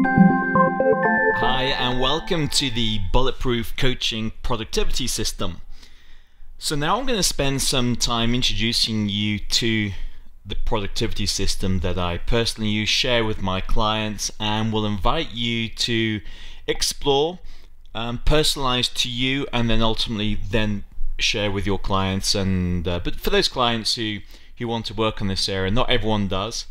Hi, and welcome to the Bulletproof Coaching Productivity System. So now I'm going to spend some time introducing you to the productivity system that I personally use, share with my clients, and will invite you to explore, personalize to you, and then ultimately share with your clients. But for those clients who want to work on this area, not everyone does.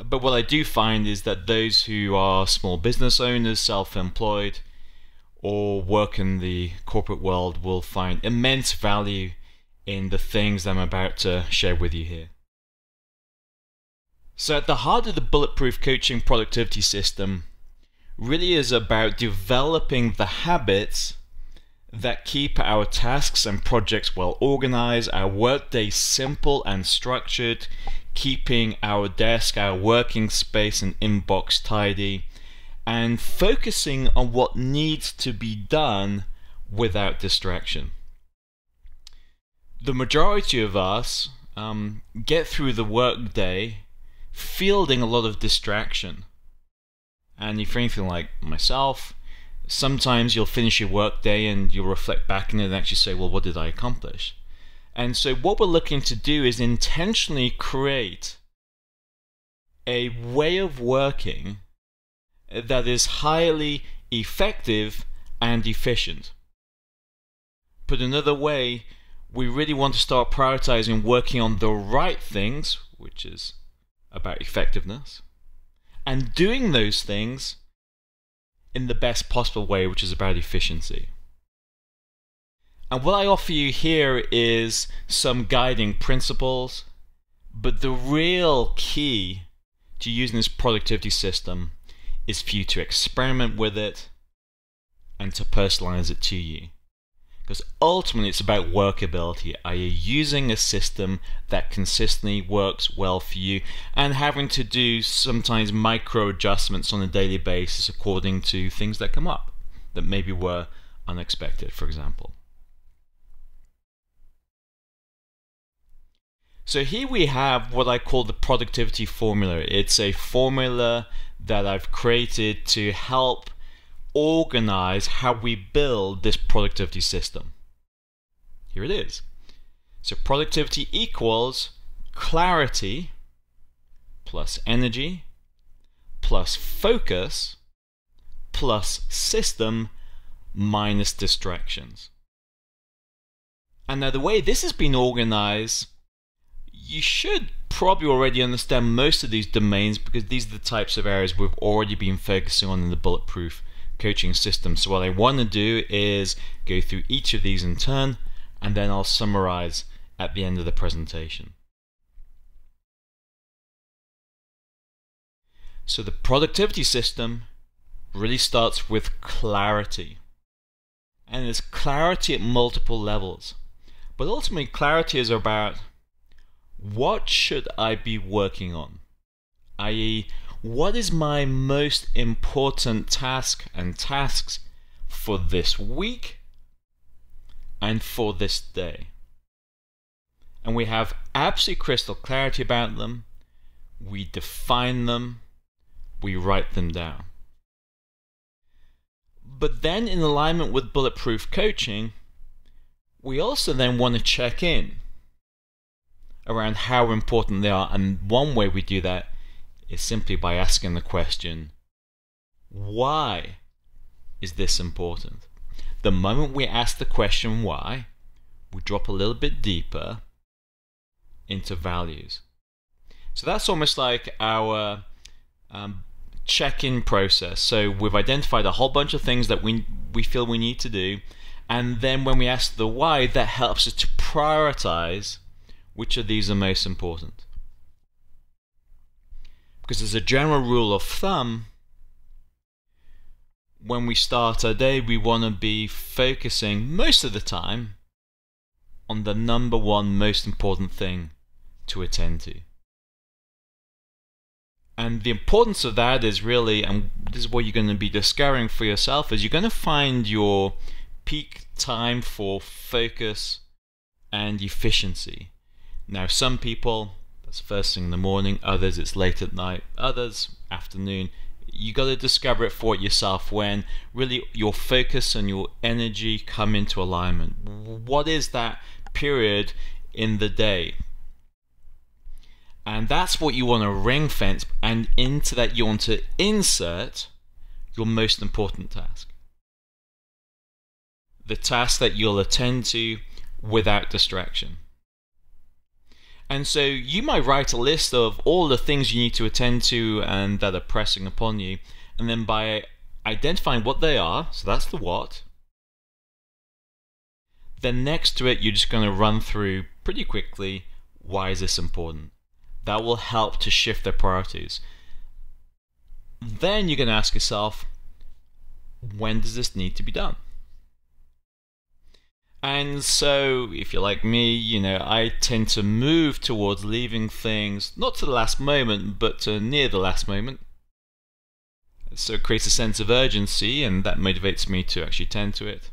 But what I do find is that those who are small business owners, self-employed, or work in the corporate world will find immense value in the things I'm about to share with you here. So at the heart of the Bulletproof Coaching Productivity System really is about developing the habits that keep our tasks and projects well organized, our workday simple and structured, keeping our desk, our working space and inbox tidy, and focusing on what needs to be done without distraction. The majority of us get through the workday fielding a lot of distraction. And if you're anything like myself, sometimes you'll finish your workday and you'll reflect back on it and actually say, well, what did I accomplish? And so what we're looking to do is intentionally create a way of working that is highly effective and efficient. Put another way, we really want to start prioritizing working on the right things, which is about effectiveness, and doing those things in the best possible way, which is about efficiency. And what I offer you here is some guiding principles, but the real key to using this productivity system is for you to experiment with it and to personalize it to you. Because ultimately it's about workability. Are you using a system that consistently works well for you and having to do sometimes micro adjustments on a daily basis according to things that come up that maybe were unexpected, for example. So here we have what I call the productivity formula. It's a formula that I've created to help organize how we build this productivity system. Here it is. So productivity equals clarity plus energy plus focus plus system minus distractions. And now the way this has been organized, you should probably already understand most of these domains because these are the types of areas we've already been focusing on in the Bulletproof Coaching System. So what I want to do is go through each of these in turn, and then I'll summarize at the end of the presentation. So the productivity system really starts with clarity. And there's clarity at multiple levels. But ultimately clarity is about what should I be working on? i.e., what is my most important task and tasks for this week and for this day? And we have absolute crystal clarity about them. We define them. We write them down. But then in alignment with Bulletproof Coaching, we also then want to check in around how important they are, and one way we do that is simply by asking the question, why is this important? The moment we ask the question why, we drop a little bit deeper into values. So that's almost like our check-in process. So we've identified a whole bunch of things that we feel we need to do, and then when we ask the why, that helps us to prioritize which of these are most important. Because as a general rule of thumb, when we start our day, we want to be focusing most of the time on the number one most important thing to attend to. And the importance of that is really, and this is what you're going to be discovering for yourself, is you're going to find your peak time for focus and efficiency. Now, some people, that's first thing in the morning, others it's late at night, others afternoon. You got to discover it for yourself when really your focus and your energy come into alignment. What is that period in the day? And that's what you want to ring fence, and into that you want to insert your most important task. The task that you'll attend to without distraction. And so you might write a list of all the things you need to attend to and that are pressing upon you, and then by identifying what they are, so that's the what, then next to it you're just going to run through pretty quickly, why is this important? That will help to shift their priorities. Then you're going to ask yourself, when does this need to be done? And so, if you're like me, I tend to move towards leaving things not to the last moment, but to near the last moment. So it creates a sense of urgency, and that motivates me to actually tend to it.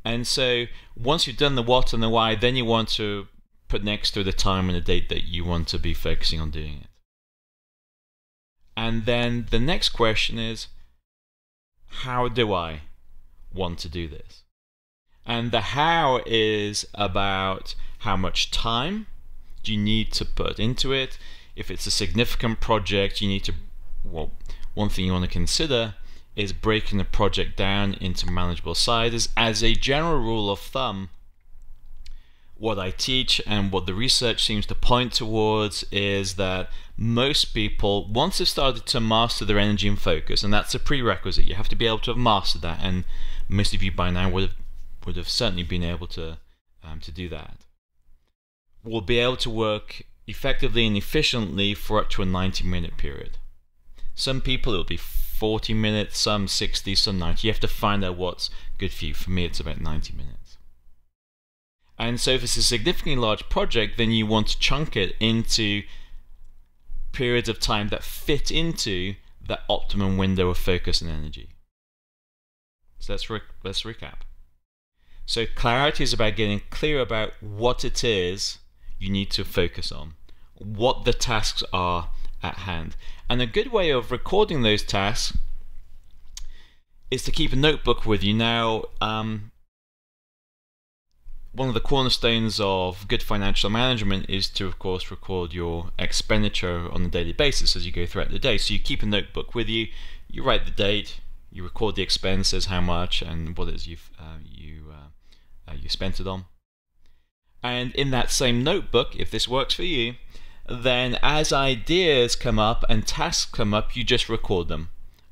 And so, once you've done the what and the why, then you want to put next to the time and the date that you want to be focusing on doing it. And then the next question is, how do I want to do this? And the how is about how much time do you need to put into it. If it's a significant project, you need to, well, one thing you want to consider is breaking the project down into manageable sizes. As a general rule of thumb, what I teach and what the research seems to point towards is that most people, once they've started to master their energy and focus, and that's a prerequisite, you have to be able to have mastered that, and most of you by now would have certainly been able to do that, will be able to work effectively and efficiently for up to a 90-minute period. Some people it will be 40 minutes, some 60, some 90. You have to find out what's good for you. For me, it's about 90 minutes. And so if it's a significantly large project, then you want to chunk it into periods of time that fit into that optimum window of focus and energy. So let's recap. So clarity is about getting clear about what it is you need to focus on, what the tasks are at hand. And a good way of recording those tasks is to keep a notebook with you. Now, one of the cornerstones of good financial management is to, of course, record your expenditure on a daily basis as you go throughout the day. So you keep a notebook with you, you write the date, you record the expenses, how much, and what it is you spent it on. And in that same notebook, if this works for you, then as ideas come up and tasks come up, you just record them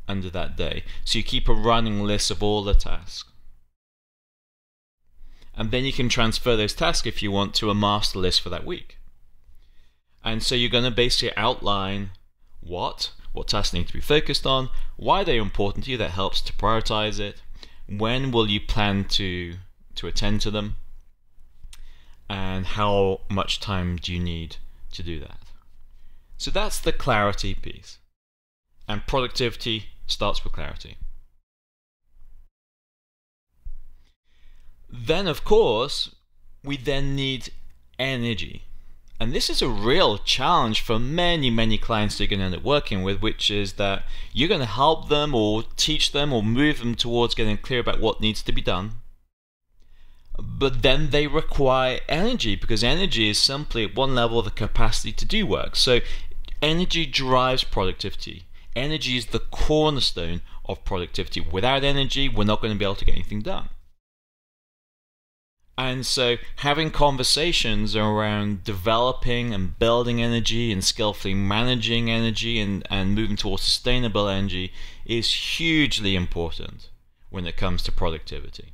under that day. So you keep a running list of all the tasks. And then you can transfer those tasks, if you want, to a master list for that week. And so you're going to basically outline what tasks need to be focused on, why they're important to you, that helps to prioritize it, when will you plan to attend to them, and how much time do you need to do that. So that's the clarity piece. And productivity starts with clarity. Then, of course, we then need energy. And this is a real challenge for many clients that you're going to end up working with, which is that you're going to help them or teach them or move them towards getting clear about what needs to be done. But then they require energy, because energy is simply at one level the capacity to do work. So energy drives productivity. Energy is the cornerstone of productivity. Without energy, we're not going to be able to get anything done. And so having conversations around developing and building energy and skillfully managing energy and moving towards sustainable energy is hugely important when it comes to productivity.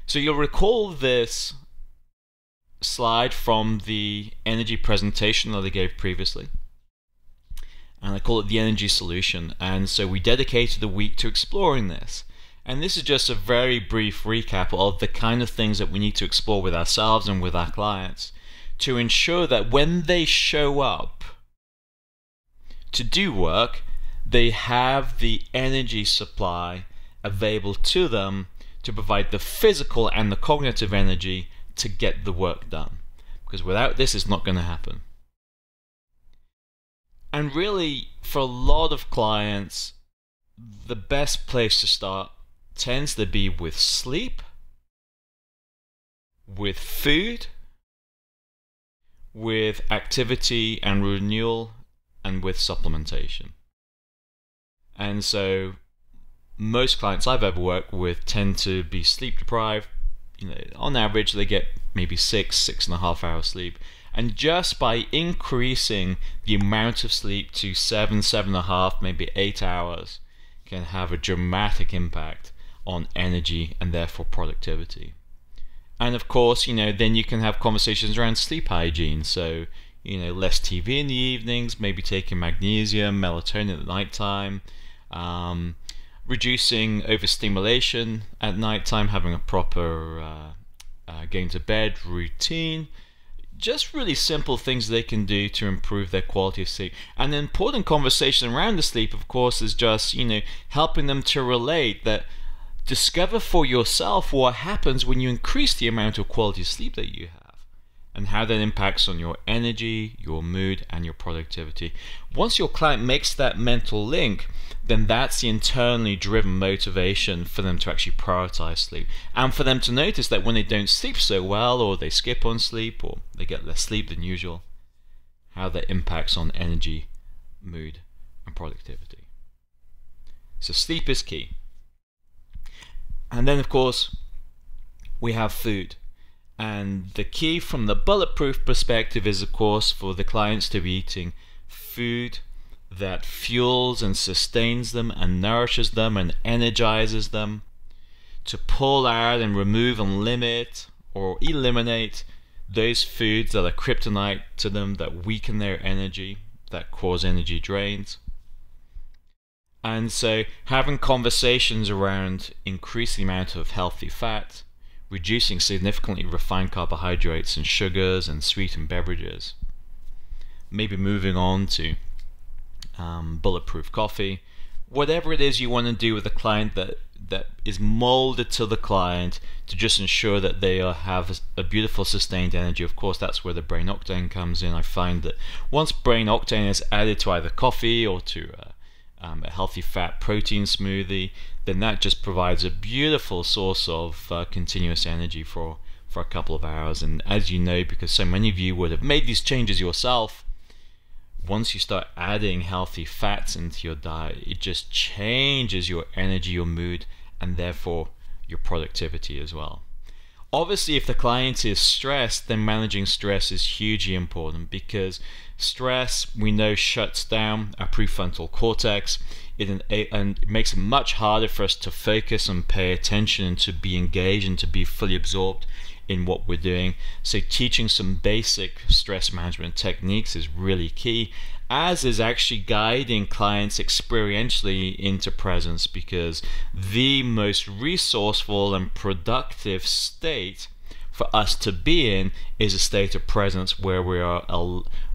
So you'll recall this slide from the energy presentation that I gave previously. And I call it the energy solution. And so we dedicated a week to exploring this. And this is just a very brief recap of the kind of things that we need to explore with ourselves and with our clients to ensure that when they show up to do work, they have the energy supply available to them to provide the physical and the cognitive energy to get the work done. Because without this, it's not going to happen. And really, for a lot of clients, the best place to start tends to be with sleep, with food, with activity and renewal, and with supplementation. And so most clients I've ever worked with tend to be sleep deprived. On average they get maybe 6.5 hours sleep, and just by increasing the amount of sleep to 7.5, maybe 8 hours can have a dramatic impact on energy and therefore productivity. And of course, then you can have conversations around sleep hygiene. So, less TV in the evenings, maybe taking magnesium, melatonin at nighttime, reducing overstimulation at nighttime, having a proper going to bed routine. Just really simple things they can do to improve their quality of sleep. And the important conversation around the sleep, of course, is just, helping them to relate that. Discover for yourself what happens when you increase the amount of quality sleep that you have, and how that impacts on your energy, your mood, and your productivity. Once your client makes that mental link, then that's the internally driven motivation for them to actually prioritize sleep, and for them to notice that when they don't sleep so well, or they skip on sleep, or they get less sleep than usual, how that impacts on energy, mood, and productivity. So sleep is key. And then, of course, we have food. And the key from the Bulletproof perspective is, of course, for the clients to be eating food that fuels and sustains them and nourishes them and energizes them, to pull out and remove and limit or eliminate those foods that are kryptonite to them, that weaken their energy, that cause energy drains. And so having conversations around increasing the amount of healthy fat, reducing significantly refined carbohydrates and sugars and sweetened beverages, maybe moving on to bulletproof coffee, whatever it is you want to do with a client that is molded to the client to just ensure that they have a beautiful sustained energy. Of course, that's where the brain octane comes in. I find that once brain octane is added to either coffee or to a healthy fat protein smoothie, then that just provides a beautiful source of continuous energy for a couple of hours. And as you know, because so many of you would have made these changes yourself, once you start adding healthy fats into your diet, it just changes your energy, your mood, and therefore your productivity as well. Obviously, if the client is stressed, then managing stress is hugely important, because stress, we know, shuts down our prefrontal cortex. And it makes it much harder for us to focus and pay attention and to be engaged and to be fully absorbed in what we're doing. So teaching some basic stress management techniques is really key, as is actually guiding clients experientially into presence, because the most resourceful and productive state for us to be in is a state of presence where we are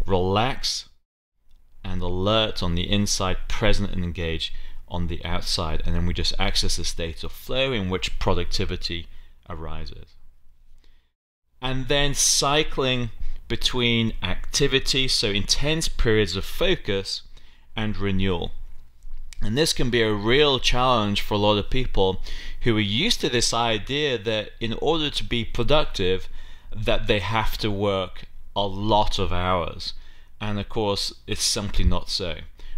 relaxed and alert on the inside, present and engaged on the outside, and then we just access a state of flow in which productivity arises. And then cycling between activity, so intense periods of focus, and renewal. And this can be a real challenge for a lot of people who are used to this idea that in order to be productive, that they have to work a lot of hours. And of course, it's simply not so.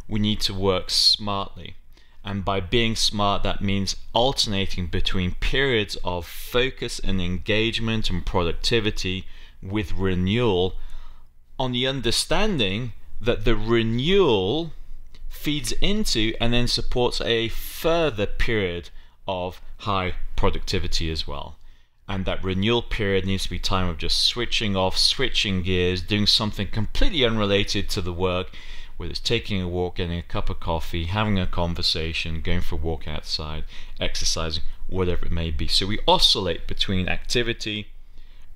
We need to work smartly. And by being smart, that means alternating between periods of focus and engagement and productivity with renewal, on the understanding that the renewal feeds into and then supports a further period of high productivity as well. And that renewal period needs to be time of just switching off, switching gears, doing something completely unrelated to the work, whether it's taking a walk, getting a cup of coffee, having a conversation, going for a walk outside, exercising, whatever it may be. So we oscillate between activity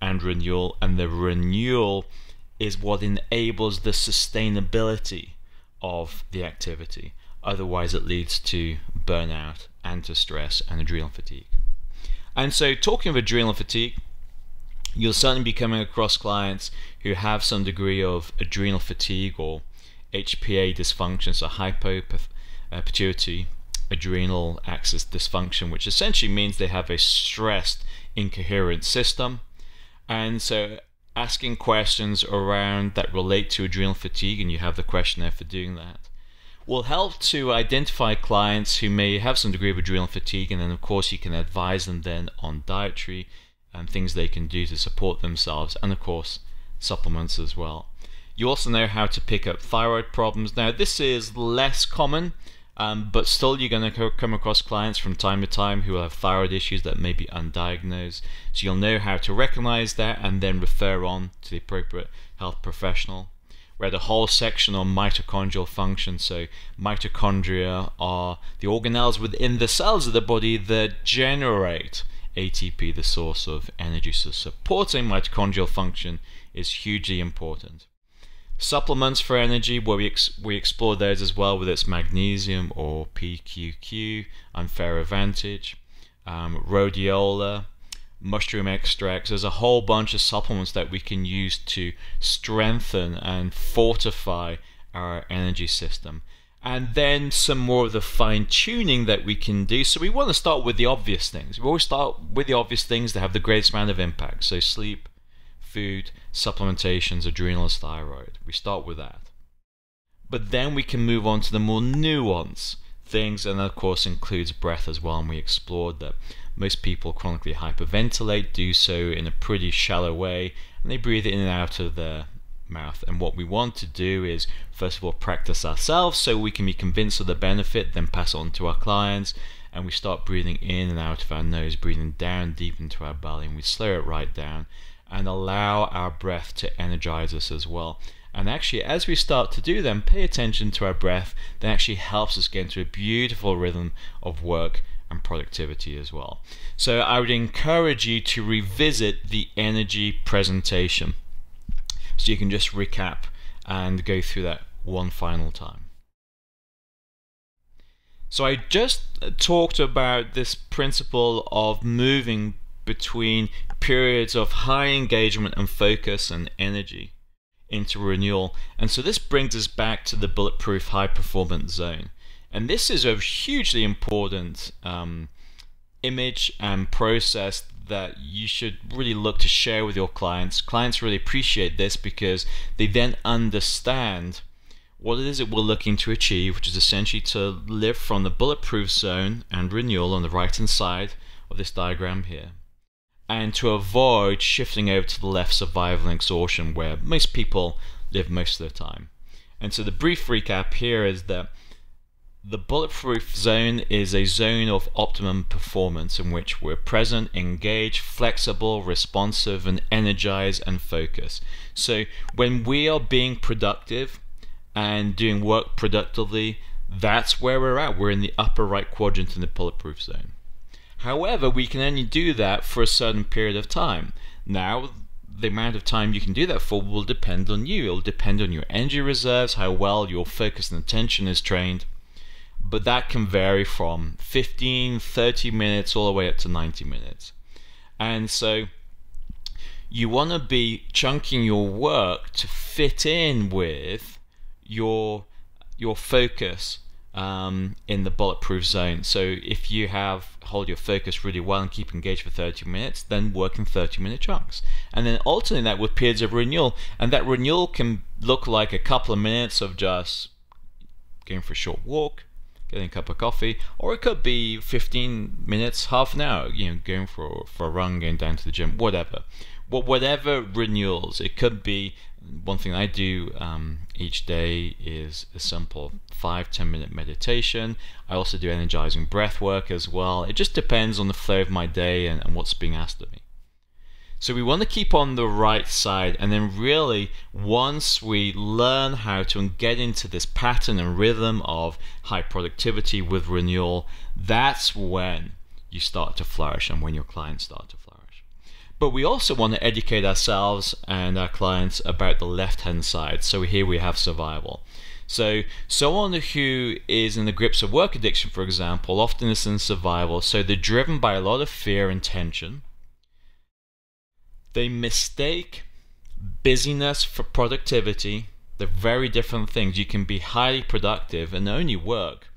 and renewal, and the renewal is what enables the sustainability of the activity. Otherwise it leads to burnout and to stress and adrenal fatigue. And so, talking of adrenal fatigue, you'll certainly be coming across clients who have some degree of adrenal fatigue or HPA dysfunction, so hypopituitary adrenal axis dysfunction, which essentially means they have a stressed, incoherent system. And so asking questions around that relate to adrenal fatigue, and you have the questionnaire for doing that, will help to identify clients who may have some degree of adrenal fatigue, and then of course you can advise them then on dietary and things they can do to support themselves, and of course supplements as well. You also know how to pick up thyroid problems. Now this is less common, but still you're going to come across clients from time to time who will have thyroid issues that may be undiagnosed. So you'll know how to recognize that and then refer on to the appropriate health professional. We had a whole section on mitochondrial function. So mitochondria are the organelles within the cells of the body that generate ATP, the source of energy. So supporting mitochondrial function is hugely important. Supplements for energy, where we explore those as well, whether it's magnesium or PQQ, Unfair Advantage, rhodiola, mushroom extracts. There's a whole bunch of supplements that we can use to strengthen and fortify our energy system. And then some more of the fine-tuning that we can do. So we want to start with the obvious things. We always start with the obvious things that have the greatest amount of impact. So sleep, food, supplementations, adrenals, thyroid. We start with that. But then we can move on to the more nuanced things, and that of course includes breath as well. And we explored that most people chronically hyperventilate, do so in a pretty shallow way, and they breathe in and out of their mouth. And what we want to do is first of all practice ourselves so we can be convinced of the benefit, then pass it on to our clients, and we start breathing in and out of our nose, breathing down deep into our belly, and we slow it right down and allow our breath to energize us as well. And actually, as we start to do them, pay attention to our breath. That actually helps us get into a beautiful rhythm of work and productivity as well. So I would encourage you to revisit the energy presentation so you can just recap and go through that one final time. So I just talked about this principle of moving between periods of high engagement and focus and energy into renewal. And so this brings us back to the Bulletproof high performance zone. And this is a hugely important image and process that you should really look to share with your clients. Clients really appreciate this because they then understand what it is that we're looking to achieve, which is essentially to live from the bulletproof zone and renewal on the right hand side of this diagram here, and to avoid shifting over to the left, survival and exhaustion, where most people live most of the time. And so the brief recap here is that the bulletproof zone is a zone of optimum performance in which we're present, engaged, flexible, responsive, and energized and focused. So when we are being productive and doing work productively, that's where we're at. We're in the upper right quadrant in the bulletproof zone. However, we can only do that for a certain period of time. Now, the amount of time you can do that for will depend on you. It'll depend on your energy reserves, how well your focus and attention is trained. But that can vary from 15, 30 minutes all the way up to 90 minutes. And so you want to be chunking your work to fit in with your focus in the bulletproof zone. So if you hold your focus really well and keep engaged for 30 minutes, then work in 30-minute chunks. And then alternate that with periods of renewal. And that renewal can look like a couple of minutes of just going for a short walk, getting a cup of coffee, or it could be 15 minutes, half an hour, going for a run, going down to the gym, whatever. Whatever renewals. It could be, one thing I do each day is a simple 5-10 minute meditation. I also do energizing breath work as well. It just depends on the flow of my day and what's being asked of me. So we want to keep on the right side, and then really once we learn how to get into this pattern and rhythm of high productivity with renewal, that's when you start to flourish and when your clients start to flourish. But we also want to educate ourselves and our clients about the left hand side. So here we have survival. So someone who is in the grips of work addiction, for example, often is in survival. So they're driven by a lot of fear and tension. They mistake busyness for productivity. They're very different things. You can be highly productive and only work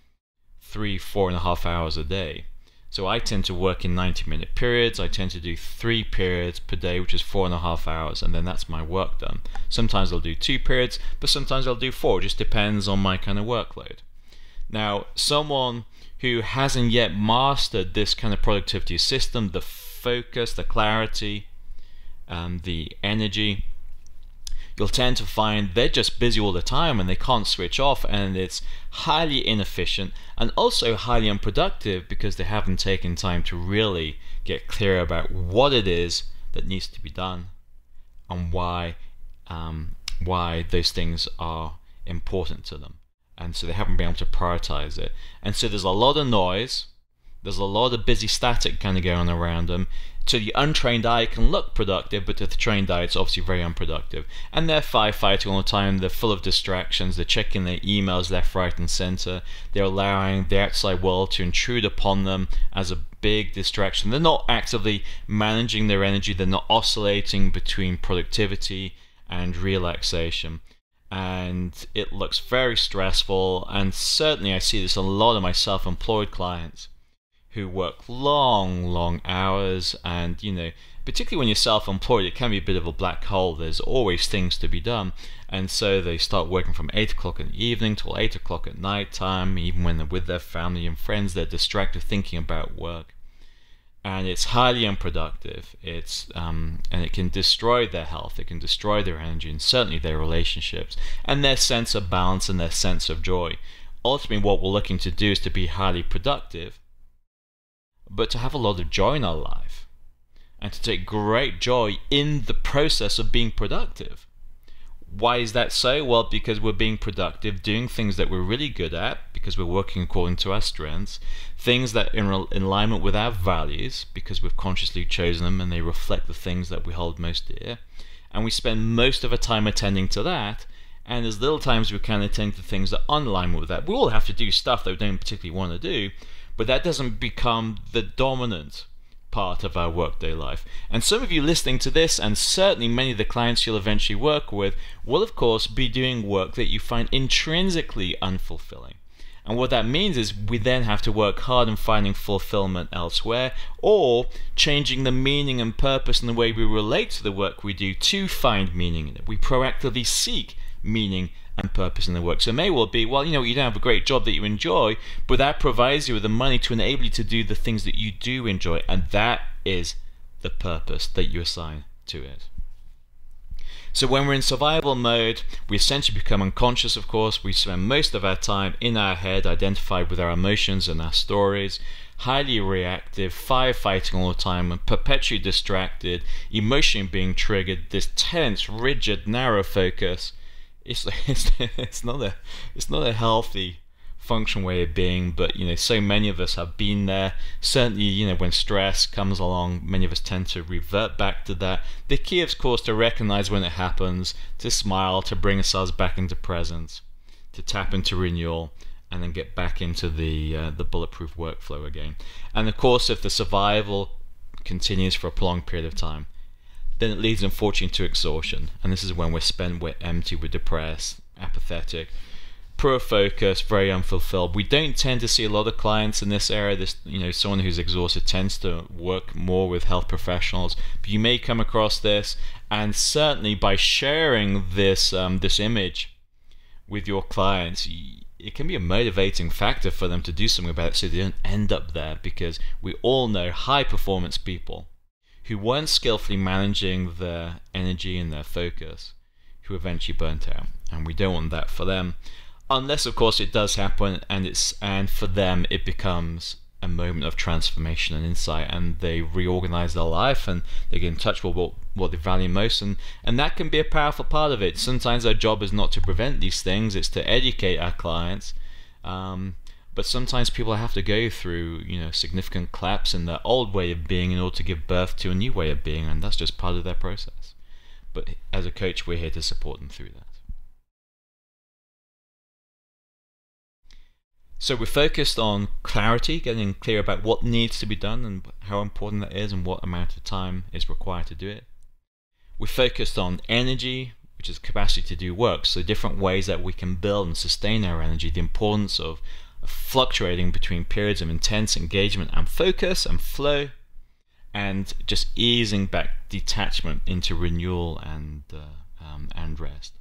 3-4.5 hours a day. So I tend to work in 90-minute periods. I tend to do 3 periods per day, which is 4.5 hours, and then that's my work done. Sometimes I'll do 2 periods, but sometimes I'll do 4. It just depends on my kind of workload. Now, someone who hasn't yet mastered this kind of productivity system, the focus, the clarity, the energy, you'll tend to find they're just busy all the time and they can't switch off, and it's highly inefficient and also highly unproductive because they haven't taken time to really get clear about what it is that needs to be done and why those things are important to them. And so they haven't been able to prioritize it. And so there's a lot of noise, there's a lot of busy static kind of going around them. To the untrained eye, it can look productive, but to the trained eye, it's obviously very unproductive. And they're firefighting all the time. They're full of distractions. They're checking their emails left, right, and center. They're allowing the outside world to intrude upon them as a big distraction. They're not actively managing their energy. They're not oscillating between productivity and relaxation. And it looks very stressful. And certainly I see this in a lot of my self-employed clients who work long hours, and particularly when you're self-employed, it can be a bit of a black hole. There's always things to be done, and so they start working from 8 o'clock in the evening till 8 o'clock at night time. Even when they're with their family and friends, they're distracted thinking about work, and it's highly unproductive. And it can destroy their health, it can destroy their energy, and certainly their relationships and their sense of balance and their sense of joy. Ultimately, what we're looking to do is to be highly productive, but to have a lot of joy in our life and to take great joy in the process of being productive. Why is that so? Well, because we're being productive, doing things that we're really good at, because we're working according to our strengths, things that are in alignment with our values, because we've consciously chosen them and they reflect the things that we hold most dear, and we spend most of our time attending to that, and there's little times we can attend to things that aren't in alignment with that. We all have to do stuff that we don't particularly want to do, but that doesn't become the dominant part of our workday life. And some of you listening to this, and certainly many of the clients you'll eventually work with, will of course be doing work that you find intrinsically unfulfilling. And what that means is we then have to work hard on finding fulfillment elsewhere, or changing the meaning and purpose in the way we relate to the work we do to find meaning in it. We proactively seek meaning and purpose in the work. So it may well be, well, you don't have a great job that you enjoy, but that provides you with the money to enable you to do the things that you do enjoy, and that is the purpose that you assign to it. So when we're in survival mode, we essentially become unconscious, of course. We spend most of our time in our head, identified with our emotions and our stories, highly reactive, firefighting all the time, and perpetually distracted, emotionally being triggered, this tense, rigid, narrow focus. It's not a healthy, functional way of being, but so many of us have been there. Certainly, when stress comes along, many of us tend to revert back to that. The key, of course, to recognize when it happens, to smile, to bring ourselves back into presence, to tap into renewal, and then get back into the bulletproof workflow again. And of course, if the survival continues for a prolonged period of time, then it leads unfortunately to exhaustion, and this is when we're empty, we're depressed, apathetic, poor focus, very unfulfilled. We don't tend to see a lot of clients in this area. Someone who's exhausted tends to work more with health professionals, but you may come across this, and certainly by sharing this image with your clients, it can be a motivating factor for them to do something about it, so they don't end up there, because we all know high performance people who weren't skillfully managing their energy and their focus, who eventually burnt out, and we don't want that for them, unless of course it does happen, and for them it becomes a moment of transformation and insight, and they reorganize their life and they get in touch with what they value most, and that can be a powerful part of it. Sometimes our job is not to prevent these things, it's to educate our clients, but sometimes people have to go through significant collapse in their old way of being in order to give birth to a new way of being, and that's just part of their process. But as a coach, we're here to support them through that. So we're focused on clarity, getting clear about what needs to be done and how important that is and what amount of time is required to do it. We're focused on energy, which is capacity to do work. So different ways that we can build and sustain our energy, the importance of fluctuating between periods of intense engagement and focus and flow, and just easing back detachment into renewal and rest.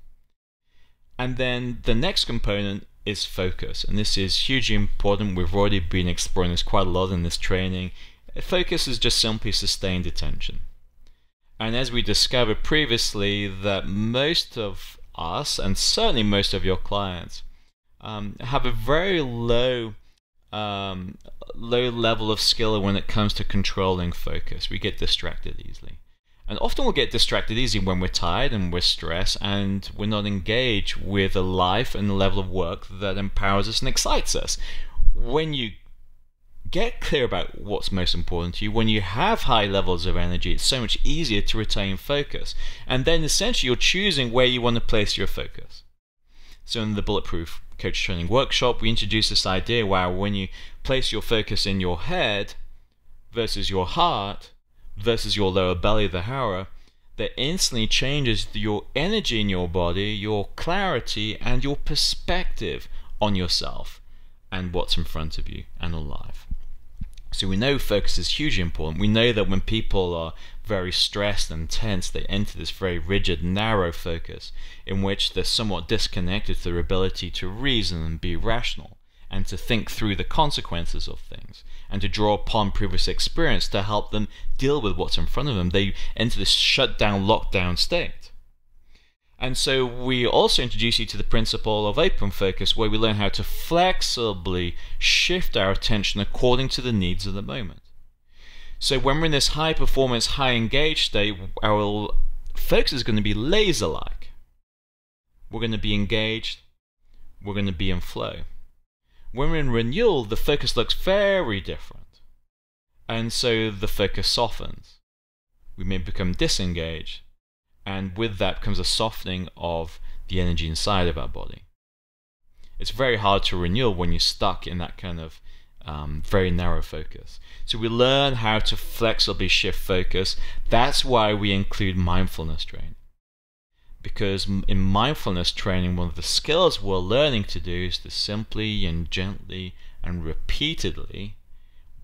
And then the next component is focus, and this is hugely important. We've already been exploring this quite a lot in this training. Focus is just simply sustained attention. And as we discovered previously, that most of us, and certainly most of your clients, have a very low level of skill when it comes to controlling focus. We get distracted easily. And often we'll get distracted easily when we're tired and we're stressed and we're not engaged with a life and a level of work that empowers us and excites us. When you get clear about what's most important to you, when you have high levels of energy, it's so much easier to retain focus. And then essentially you're choosing where you want to place your focus. So in the Bulletproof Coach Training Workshop, we introduce this idea where when you place your focus in your head versus your heart versus your lower belly, the hara, that instantly changes your energy in your body, your clarity, and your perspective on yourself and what's in front of you and on life. So we know focus is hugely important. We know that when people are very stressed and tense, they enter this very rigid, narrow focus in which they're somewhat disconnected to their ability to reason and be rational and to think through the consequences of things and to draw upon previous experience to help them deal with what's in front of them. They enter this shutdown, lockdown state. And so we also introduce you to the principle of open focus, where we learn how to flexibly shift our attention according to the needs of the moment. So when we're in this high performance, high engaged state, our focus is going to be laser-like. We're going to be engaged, we're going to be in flow. When we're in renewal, the focus looks very different. And so the focus softens. We may become disengaged, and with that comes a softening of the energy inside of our body. It's very hard to renew when you're stuck in that kind of very narrow focus. So we learn how to flexibly shift focus. That's why we include mindfulness training. Because in mindfulness training, one of the skills we're learning to do is to simply and gently and repeatedly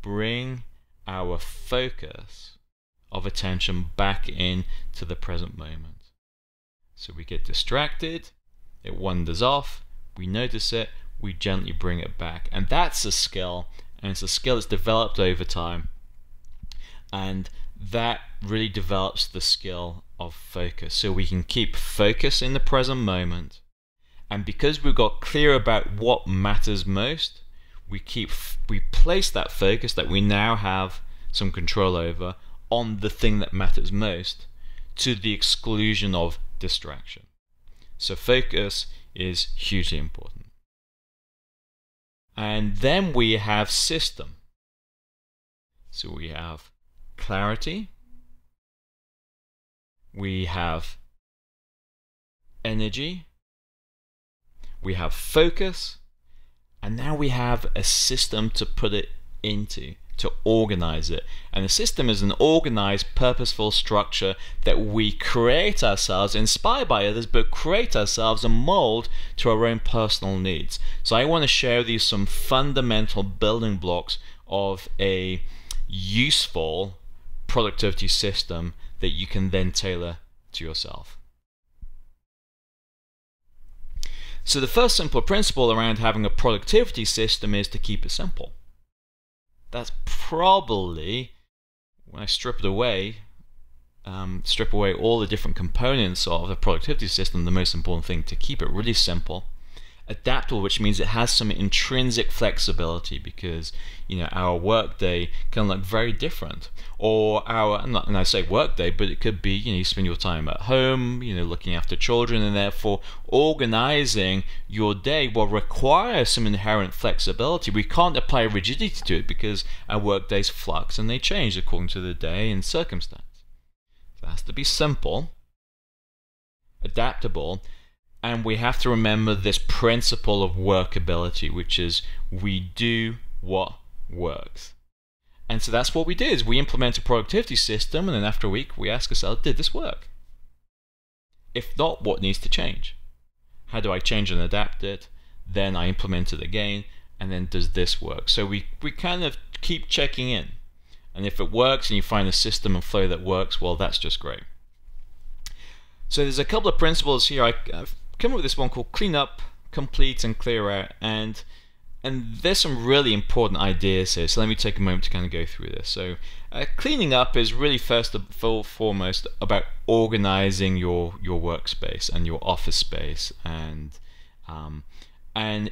bring our focus of attention back into the present moment. So we get distracted, it wanders off, we notice it, we gently bring it back. And that's a skill, and it's a skill that's developed over time. And that really develops the skill of focus. So we can keep focus in the present moment. And because we've got clear about what matters most, we place that focus that we now have some control over on the thing that matters most, to the exclusion of distraction. So focus is hugely important. And then we have system. So we have clarity, we have energy, we have focus, and now we have a system to put it into, to organize it. And the system is an organized, purposeful structure that we create ourselves, inspired by others, but create ourselves and mold to our own personal needs. So I want to share with you some fundamental building blocks of a useful productivity system that you can then tailor to yourself. So the first simple principle around having a productivity system is to keep it simple. That's probably, when I strip away all the different components of the productivity system, the most important thing: to keep it really simple, adaptable, which means it has some intrinsic flexibility, because our workday can look very different, or and I say workday, but it could be you spend your time at home, looking after children, and therefore organizing your day will require some inherent flexibility. We can't apply rigidity to it because our workdays flux and they change according to the day and circumstance. So it has to be simple, adaptable. And we have to remember this principle of workability, which is we do what works. And so that's what we did, is we implement a productivity system, and then after a week we ask ourselves, did this work? If not, what needs to change? How do I change and adapt it? Then I implement it again, and then does this work? So we kind of keep checking in. And if it works and you find a system and flow that works, well, that's just great. So there's a couple of principles here. I've come up with this one called clean up, complete, and clear out. And there's some really important ideas here. So let me take a moment to kind of go through this. So cleaning up is really first and foremost about organizing your workspace and your office space. And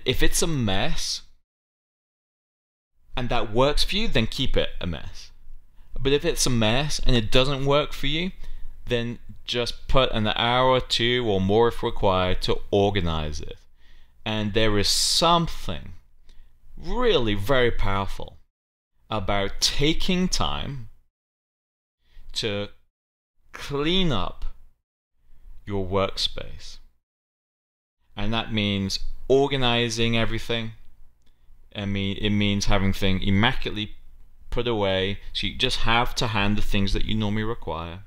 if it's a mess and that works for you, then keep it a mess. But if it's a mess and it doesn't work for you, then just put an hour or two or more if required to organize it. And there is something really very powerful about taking time to clean up your workspace. And that means organizing everything. It means having things immaculately put away, so you just have to hand the things that you normally require.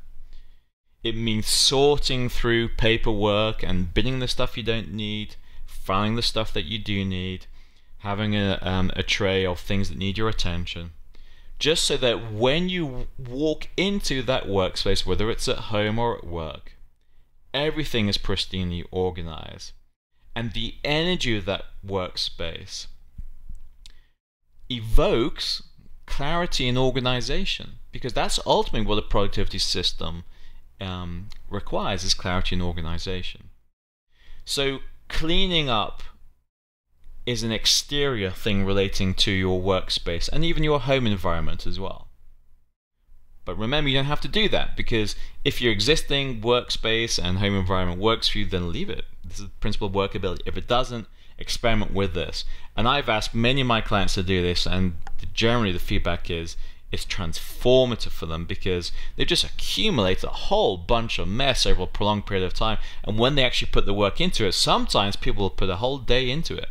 It means sorting through paperwork and binning the stuff you don't need, filing the stuff that you do need, having a tray of things that need your attention, just so that when you walk into that workspace, whether it's at home or at work, everything is pristinely organized. And the energy of that workspace evokes clarity and organization, because that's ultimately what a productivity system requires, is clarity and organization. So cleaning up is an exterior thing relating to your workspace and even your home environment as well. But remember, you don't have to do that, because if your existing workspace and home environment works for you, then leave it. This is the principle of workability. If it doesn't, experiment with this. And I've asked many of my clients to do this, and generally the feedback is it's transformative for them, because they've just accumulated a whole bunch of mess over a prolonged period of time. And when they actually put the work into it, sometimes people will put a whole day into it.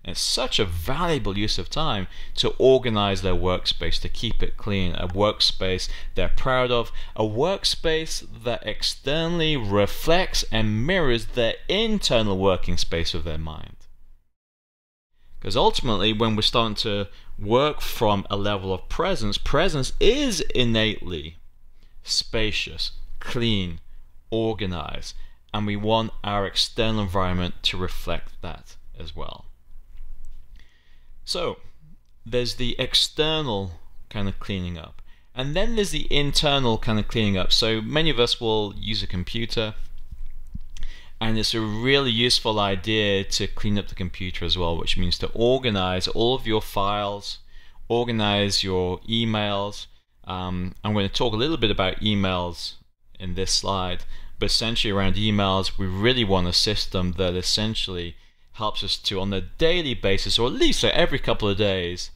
And it's such a valuable use of time to organize their workspace, to keep it clean, a workspace they're proud of, a workspace that externally reflects and mirrors their internal working space of their mind. Because ultimately, when we're starting to work from a level of presence, presence is innately spacious, clean, organized, and we want our external environment to reflect that as well. So there's the external kind of cleaning up, and then there's the internal kind of cleaning up. So many of us will use a computer, and it's a really useful idea to clean up the computer as well, which means to organize all of your files, organize your emails. I'm going to talk a little bit about emails in this slide, but essentially around emails, we really want a system that essentially helps us to, on a daily basis, or at least every couple of days,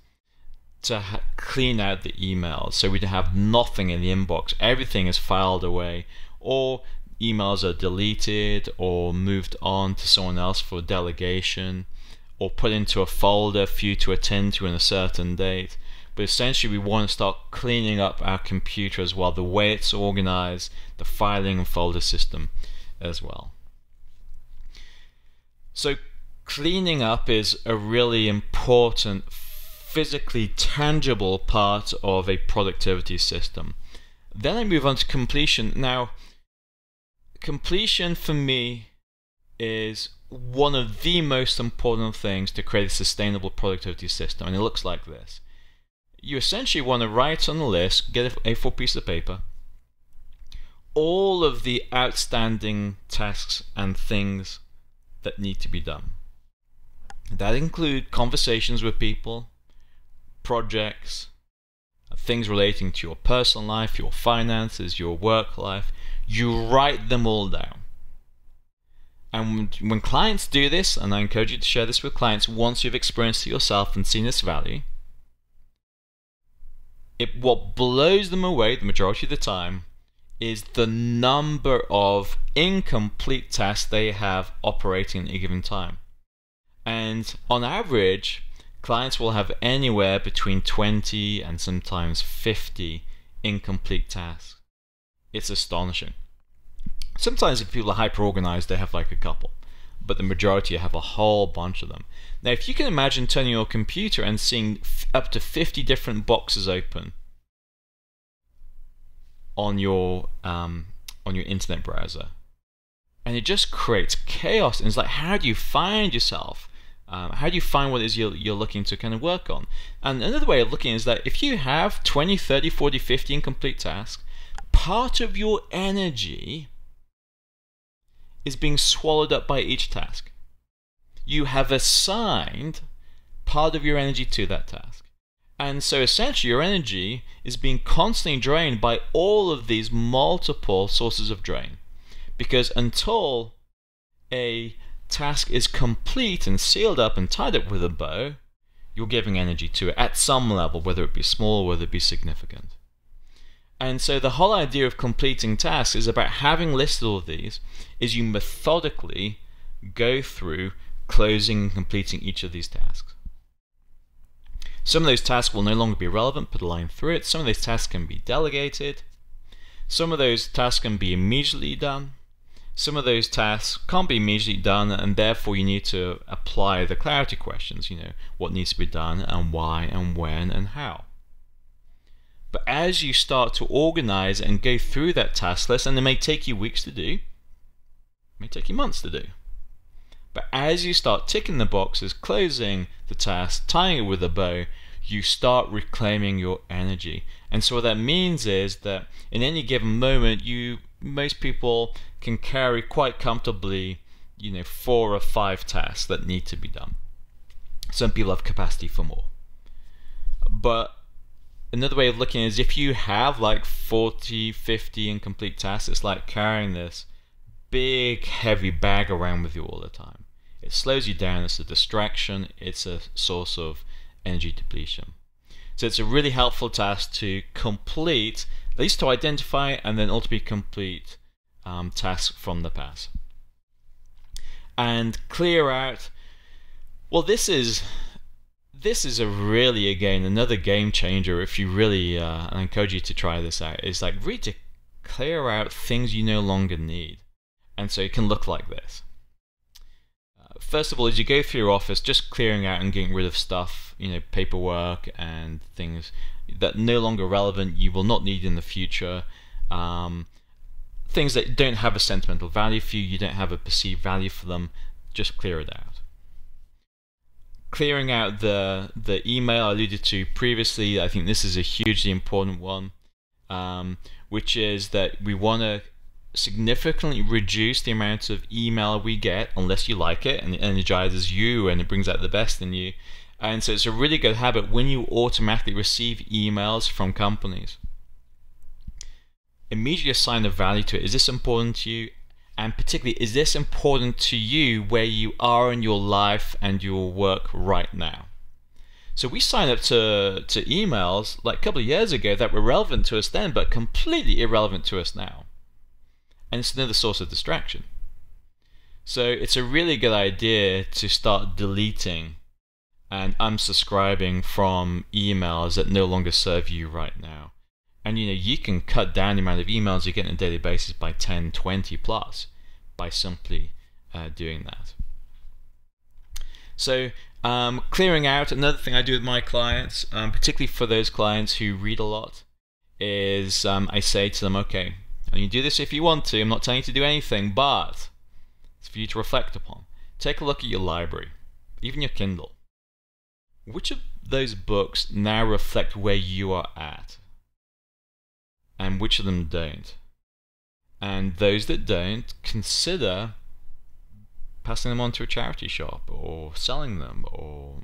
to clean out the emails, so we have nothing in the inbox. Everything is filed away, or emails are deleted or moved on to someone else for delegation, or put into a folder for you to attend to in a certain date. But essentially, we want to start cleaning up our computer as well, the way it's organized, the filing and folder system as well. So cleaning up is a really important, physically tangible part of a productivity system. Then I move on to completion. Now, completion for me is one of the most important things to create a sustainable productivity system, and it looks like this. You essentially want to write on a list, get an A4 piece of paper, all of the outstanding tasks and things that need to be done. That include conversations with people, projects, things relating to your personal life, your finances, your work life. You write them all down. And when clients do this, and I encourage you to share this with clients once you've experienced it yourself and seen its value, what blows them away the majority of the time is the number of incomplete tasks they have operating at a given time. And on average, clients will have anywhere between 20 and sometimes 50 incomplete tasks. It's astonishing. Sometimes if people are hyper organized, they have like a couple, but the majority have a whole bunch of them. Now, if you can imagine turning your computer and seeing up to 50 different boxes open on your internet browser, and it just creates chaos. And it's like, how do you find yourself? How do you find what it is you're looking to kind of work on? And another way of looking is that if you have 20, 30, 40, 50 incomplete tasks, part of your energy is being swallowed up by each task. You have assigned part of your energy to that task. And so essentially your energy is being constantly drained by all of these multiple sources of drain. Because until a task is complete and sealed up and tied up with a bow, you're giving energy to it at some level, whether it be small or whether it be significant. And so the whole idea of completing tasks is about having listed all of these, is you methodically go through closing and completing each of these tasks. Some of those tasks will no longer be relevant, put a line through it. Some of those tasks can be delegated. Some of those tasks can be immediately done. Some of those tasks can't be immediately done, and therefore you need to apply the clarity questions, what needs to be done and why and when and how. But as you start to organize and go through that task list, and it may take you weeks to do, it may take you months to do. But as you start ticking the boxes, closing the task, tying it with a bow, you start reclaiming your energy. And so what that means is that in any given moment, most people can carry quite comfortably, 4 or 5 tasks that need to be done. Some people have capacity for more. But another way of looking is if you have like 40, 50 incomplete tasks, it's like carrying this big heavy bag around with you all the time. It slows you down, it's a distraction, it's a source of energy depletion. So it's a really helpful task to complete, at least to identify and then ultimately complete tasks from the past. And clear out, well, this is a really, again, another game changer. If you really, I encourage you to try this out, is like really to clear out things you no longer need. And so it can look like this. First of all, as you go through your office, just clearing out and getting rid of stuff, paperwork and things that are no longer relevant, you will not need in the future. Things that don't have a sentimental value for you, you don't have a perceived value for them, just clear it out. Clearing out the email I alluded to previously, I think this is a hugely important one, which is that we want to significantly reduce the amount of email we get unless you like it and it energizes you and it brings out the best in you. And so it's a really good habit when you automatically receive emails from companies. Immediately assign a value to it. Is this important to you? And particularly, is this important to you where you are in your life and your work right now? So we signed up to emails like a couple of years ago that were relevant to us then but completely irrelevant to us now. And it's another source of distraction. So it's a really good idea to start deleting and unsubscribing from emails that no longer serve you right now. And you can cut down the amount of emails you get on a daily basis by 10, 20 plus by simply doing that. So clearing out, another thing I do with my clients, particularly for those clients who read a lot, is I say to them, okay, and you do this if you want to, I'm not telling you to do anything, but it's for you to reflect upon. Take a look at your library, even your Kindle. Which of those books now reflect where you are at? And which of them don't? And those that don't, consider passing them on to a charity shop or selling them or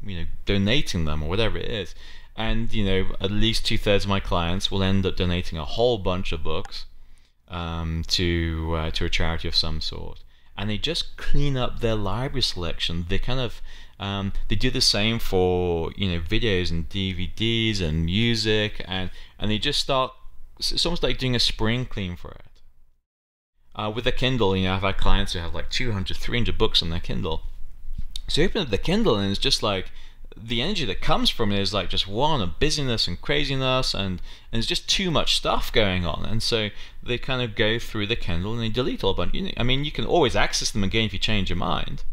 donating them or whatever it is. And at least 2/3 of my clients will end up donating a whole bunch of books to a charity of some sort, and they just clean up their library selection. They kind of they do the same for videos and DVDs and music, and they just start. It's almost like doing a spring clean for it. With a Kindle, I've had clients who have like 200, 300 books on their Kindle. So you open up the Kindle and it's just like the energy that comes from it is like just one of busyness and craziness, and there's just too much stuff going on. And so they kind of go through the Kindle and they delete all a bunch. I mean, you can always access them again if you change your mind.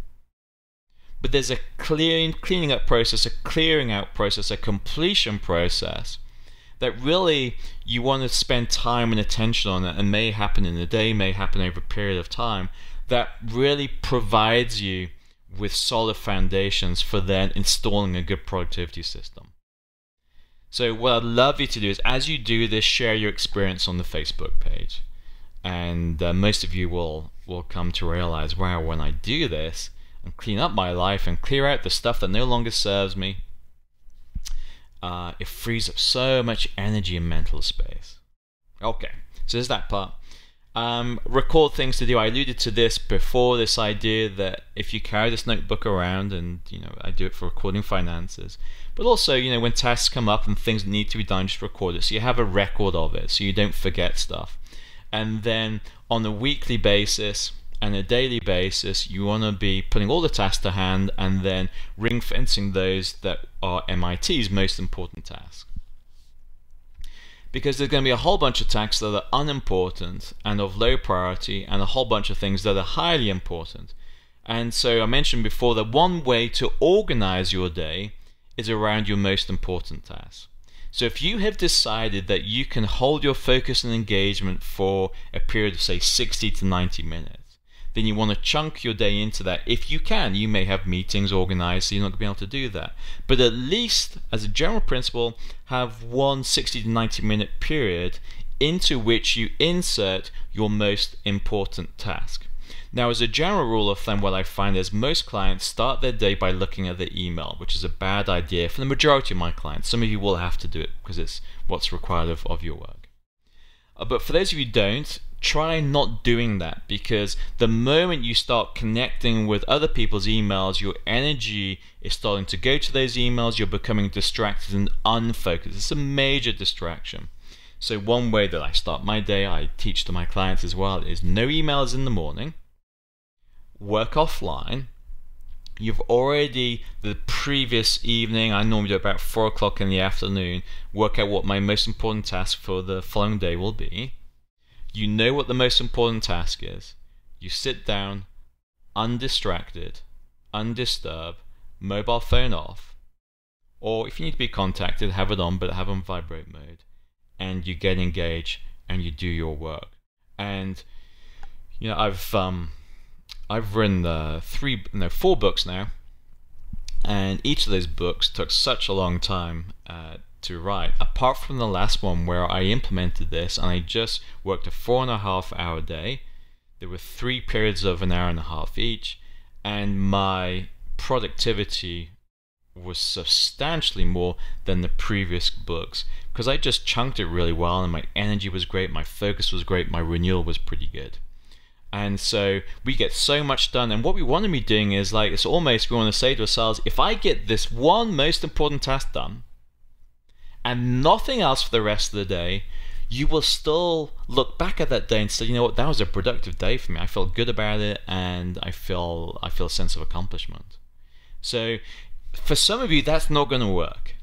But there's a cleaning up process, a clearing out process, a completion process that really you want to spend time and attention on it, and may happen in a day, may happen over a period of time, that really provides you with solid foundations for then installing a good productivity system. So what I'd love you to do is, as you do this, share your experience on the Facebook page. And most of you will come to realize, wow, when I do this and clean up my life and clear out the stuff that no longer serves me, it frees up so much energy and mental space. Okay, so there's that part. Record things to do. I alluded to this before, this idea that if you carry this notebook around, and I do it for recording finances, but also when tasks come up and things that need to be done, just record it so you have a record of it so you don't forget stuff. And then on a weekly basis and a daily basis, you want to be putting all the tasks to hand and then ring fencing those that are MIT's most important tasks. Because there's going to be a whole bunch of tasks that are unimportant and of low priority, and a whole bunch of things that are highly important. And so I mentioned before that one way to organize your day is around your most important tasks. So if you have decided that you can hold your focus and engagement for a period of, say, 60 to 90 minutes, then you want to chunk your day into that. If you can, you may have meetings organized, so you're not going to be able to do that. But at least, as a general principle, have one 60 to 90 minute period into which you insert your most important task. Now, as a general rule of thumb, what I find is most clients start their day by looking at their email, which is a bad idea for the majority of my clients. Some of you will have to do it because it's what's required of your work. But for those of you who don't, try not doing that, because the moment you start connecting with other people's emails, your energy is starting to go to those emails, you're becoming distracted and unfocused. It's a major distraction. So one way that I start my day, I teach to my clients as well, is no emails in the morning, work offline. You've already, the previous evening, I normally do about 4 o'clock in the afternoon, work out what my most important task for the following day will be. You know what the most important task is. You sit down, undistracted, undisturbed, mobile phone off, or if you need to be contacted, have it on, but have it on vibrate mode, and you get engaged and you do your work. And I've written 4 books now, and each of those books took such a long time to write, apart from the last one where I implemented this and I just worked a 4.5-hour day. There were 3 periods of an hour and a half each, and my productivity was substantially more than the previous books because I just chunked it really well, and my energy was great, my focus was great, my renewal was pretty good. And so we get so much done, and what we want to be doing is it's almost, we want to say to ourselves, if I get this one most important task done and nothing else for the rest of the day, you will still look back at that day and say, you know what, that was a productive day for me. I feel good about it, and I feel a sense of accomplishment. So for some of you, that's not going to work.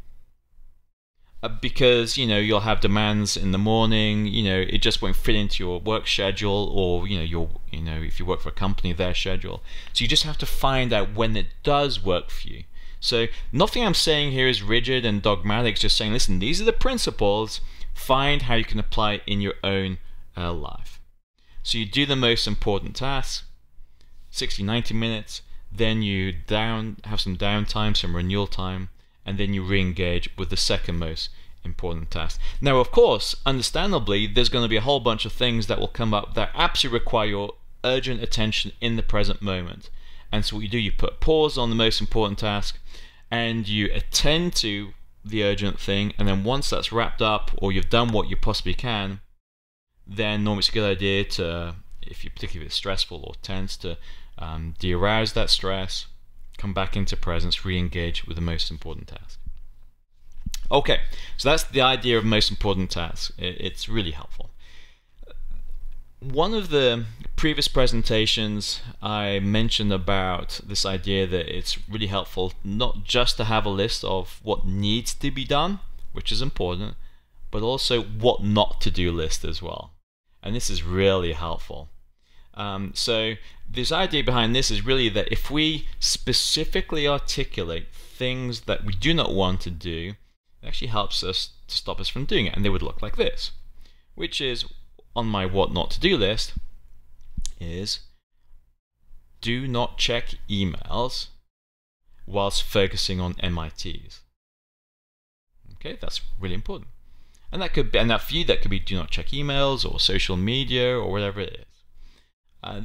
Because you'll have demands in the morning, it just won't fit into your work schedule, or if you work for a company, their schedule. So you just have to find out when it does work for you. So nothing I'm saying here is rigid and dogmatic. It's just saying, listen, these are the principles. Find how you can apply it in your own life. So you do the most important tasks, 60, 90 minutes. Then you have some downtime, some renewal time, and then you re-engage with the second most important task. Now, of course, understandably, there's going to be a whole bunch of things that will come up that absolutely require your urgent attention in the present moment. And so what you do, you put pause on the most important task, and you attend to the urgent thing, and then once that's wrapped up, or you've done what you possibly can, then normally it's a good idea to, particularly if it's stressful or tense, to de-arouse that stress, come back into presence, re-engage with the most important task. Okay, so that's the idea of most important tasks. It's really helpful. One of the previous presentations I mentioned about this idea that it's really helpful not just to have a list of what needs to be done, which is important, but also what not to do list as well. And this is really helpful. So this idea behind this is really that if we specifically articulate things that we do not want to do, it actually helps us to stop us from doing it. And they would look like this, which is on my what not to do list is do not check emails whilst focusing on MITs. Okay, that's really important. And that could be, and that for you, that could be do not check emails or social media or whatever it is.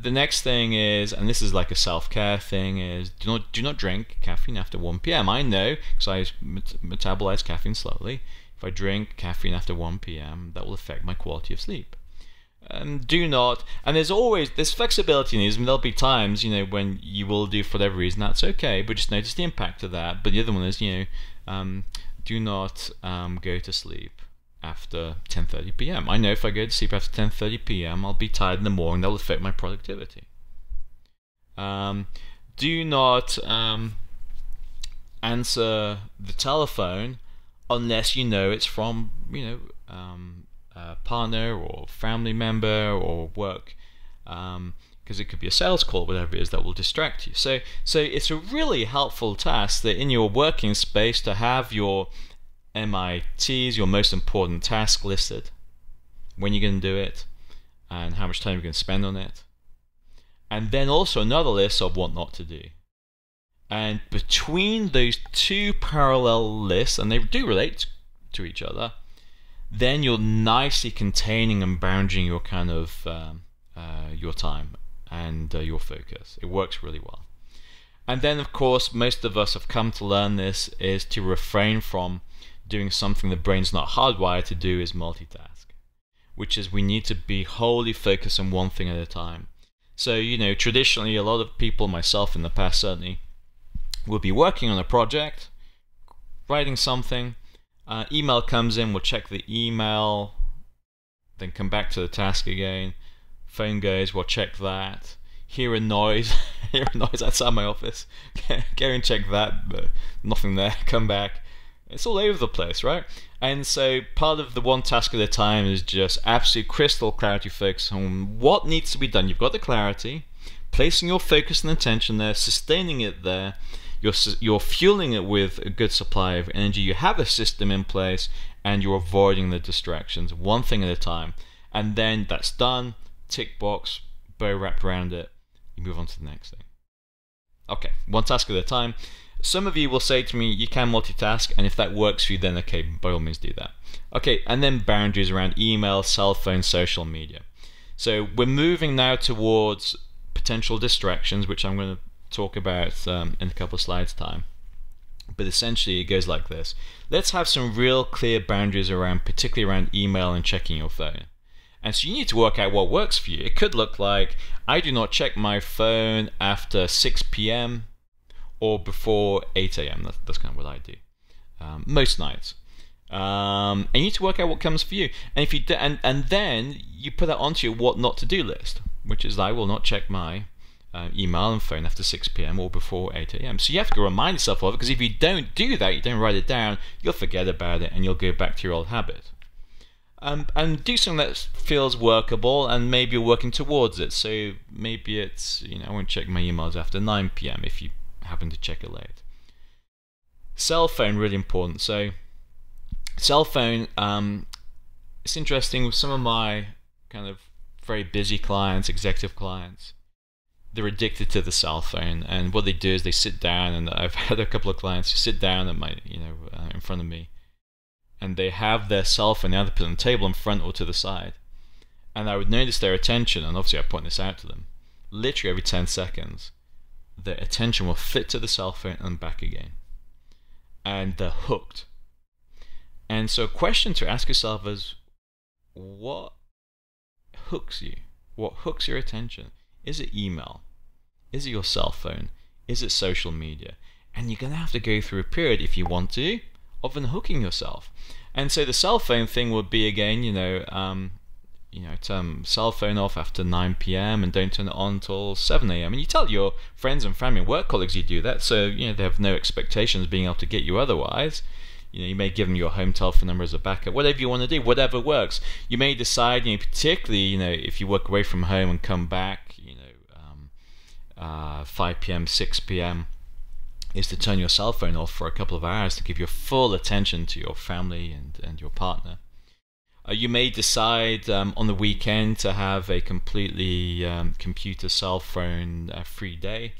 The next thing is, and this is like a self-care thing, is do not drink caffeine after 1 p.m. I know, because I metabolize caffeine slowly. If I drink caffeine after 1 p.m., that will affect my quality of sleep. Do not, and there's flexibility in these, and there'll be times, when you will do for whatever reason, that's okay, but just notice the impact of that. But the other one is, do not go to sleep after 10:30 p.m. I know if I go to sleep after 10:30 p.m. I'll be tired in the morning. That will affect my productivity. Do not answer the telephone unless you know it's from a partner or family member or work, because it could be a sales call, whatever it is that will distract you. So it's a really helpful task that in your working space to have your MITs, your most important task, listed, when you're going to do it, and how much time you're going to spend on it, and then also another list of what not to do. And between those two parallel lists, and they do relate to each other, then you're nicely containing and bounding your kind of your time and your focus. It works really well. And then, of course, most of us have come to learn this, is to refrain from doing something the brain's not hardwired to do, is multitask, which is we need to be wholly focused on one thing at a time. So, traditionally, a lot of people, myself in the past certainly, will be working on a project, writing something, email comes in, we'll check the email, then come back to the task again, phone goes, we'll check that, hear a noise, outside my office, go and check that, but nothing there, come back. It's all over the place, right? And so part of the one task at a time is just absolute crystal clarity focus on what needs to be done. You've got the clarity, placing your focus and attention there, sustaining it there, you're fueling it with a good supply of energy, you have a system in place, and you're avoiding the distractions, one thing at a time. And then that's done, tick box, bow wrapped around it, you move on to the next thing. Okay, one task at a time. Some of you will say to me, you can multitask, and if that works for you, then okay, by all means do that. Okay, and then boundaries around email, cell phone, social media. So we're moving now towards potential distractions, which I'm going to talk about in a couple of slides time. But essentially it goes like this. Let's have some real clear boundaries around, particularly around email and checking your phone. And so you need to work out what works for you. It could look like, I do not check my phone after 6 p.m. or before 8 a.m. That's kind of what I do most nights. And you need to work out what comes for you. And if you do, and then you put that onto your what not to do list, which is I will not check my email and phone after 6 p.m. or before 8 a.m. So you have to remind yourself of it, because if you don't do that, you don't write it down, you'll forget about it and you'll go back to your old habit. And do something that feels workable, and maybe you're working towards it. So maybe it's, I won't check my emails after 9 p.m. if you happen to check it late. Cell phone, really important. So cell phone, it's interesting with some of my kind of very busy clients, executive clients, they're addicted to the cell phone, and what they do is they sit down, and I've had a couple of clients who sit down at my, in front of me, and they have their cell phone either put on the table in front or to the side, and I would notice their attention, and obviously I point this out to them, literally every 10 seconds their attention will flit to the cell phone and back again, and they're hooked. And so a question to ask yourself is, what hooks you? What hooks your attention? Is it email? Is it your cell phone? Is it social media? And you're going to have to go through a period, if you want to, of unhooking yourself. And so the cell phone thing would be, again, turn cell phone off after 9 p.m. and don't turn it on until 7 a.m. And you tell your friends and family and work colleagues you do that, so they have no expectations of being able to get you otherwise. You may give them your home telephone number as a backup, whatever you want to do, whatever works. You may decide, particularly, if you work away from home and come back, 5 p.m., 6 p.m., is to turn your cell phone off for a couple of hours to give your full attention to your family and your partner. You may decide on the weekend to have a completely computer cell phone free day.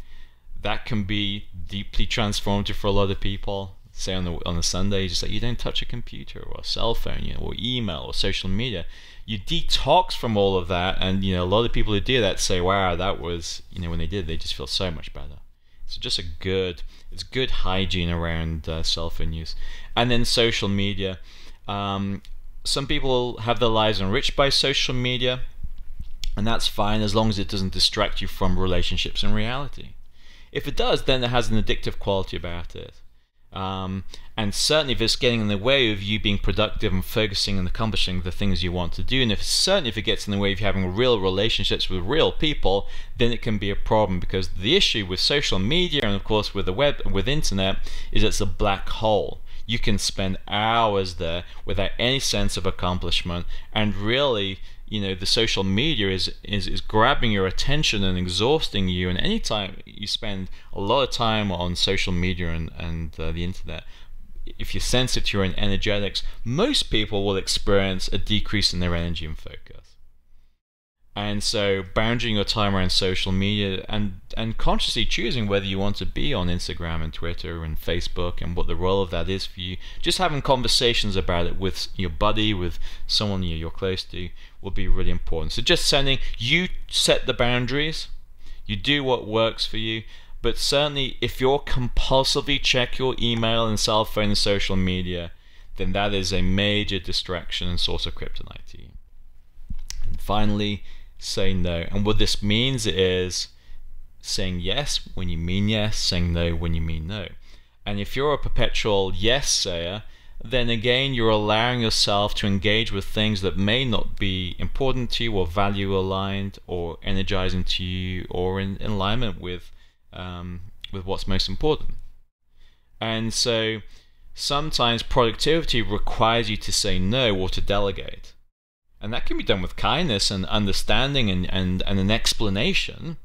That can be deeply transformative for a lot of people. Say on a Sunday, just like you don't touch a computer or a cell phone, or email or social media. You detox from all of that, and a lot of people who do that say, "Wow, that was when they did, they just feel so much better." So just it's good hygiene around cell phone use, and then social media. Some people have their lives enriched by social media, and that's fine as long as it doesn't distract you from relationships and reality. If it does, then it has an addictive quality about it. And certainly if it's getting in the way of you being productive and focusing and accomplishing the things you want to do, and certainly if it gets in the way of you having real relationships with real people, then it can be a problem, because the issue with social media and of course with the web, with internet, is it's a black hole. You can spend hours there without any sense of accomplishment, and really the social media is grabbing your attention and exhausting you. And anytime you spend a lot of time on social media and the internet, if you're sensitive to your own energetics, most people will experience a decrease in their energy and focus. And so boundarying your time around social media and consciously choosing whether you want to be on Instagram and Twitter and Facebook and what the role of that is for you, just having conversations about it with your buddy, with someone you're close to, will be really important. So just you set the boundaries, you do what works for you, but certainly if you're compulsively check your email and cell phone and social media, then that is a major distraction and source of kryptonite to you. And finally, say no. And what this means is saying yes when you mean yes, saying no when you mean no. And if you're a perpetual yes sayer, then again you're allowing yourself to engage with things that may not be important to you or value aligned or energizing to you or in alignment with what's most important. And so sometimes productivity requires you to say no or to delegate. And that can be done with kindness and understanding and an explanation.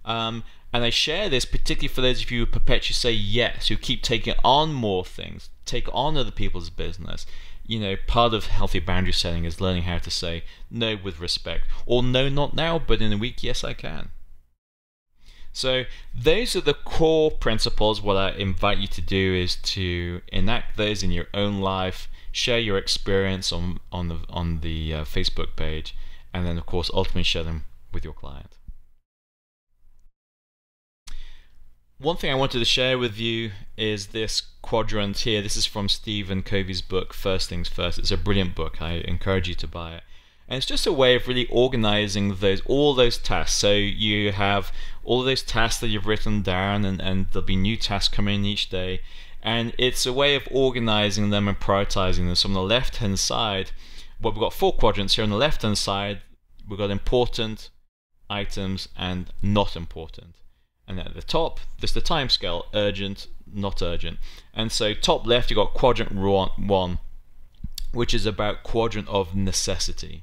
And I share this particularly for those of you who perpetually say yes, who keep taking on more things, take on other people's business. Part of healthy boundary setting is learning how to say no with respect, or no, not now, but in a week, yes, I can. So those are the core principles. What I invite you to do is to enact those in your own life. Share your experience on the Facebook page, and then of course ultimately share them with your client. One thing I wanted to share with you is this quadrant here. This is from Stephen Covey's book, First Things First. It's a brilliant book. I encourage you to buy it. And it's just a way of really organizing all those tasks. So you have all those tasks that you've written down, and there'll be new tasks coming in each day. And it's a way of organizing them and prioritizing them. So on the left-hand side, we've got 4 quadrants here. On the left-hand side, we've got important items and not important. And at the top, there's the time scale, urgent, not urgent. And so top left, you've got quadrant 1, which is about quadrant of necessity.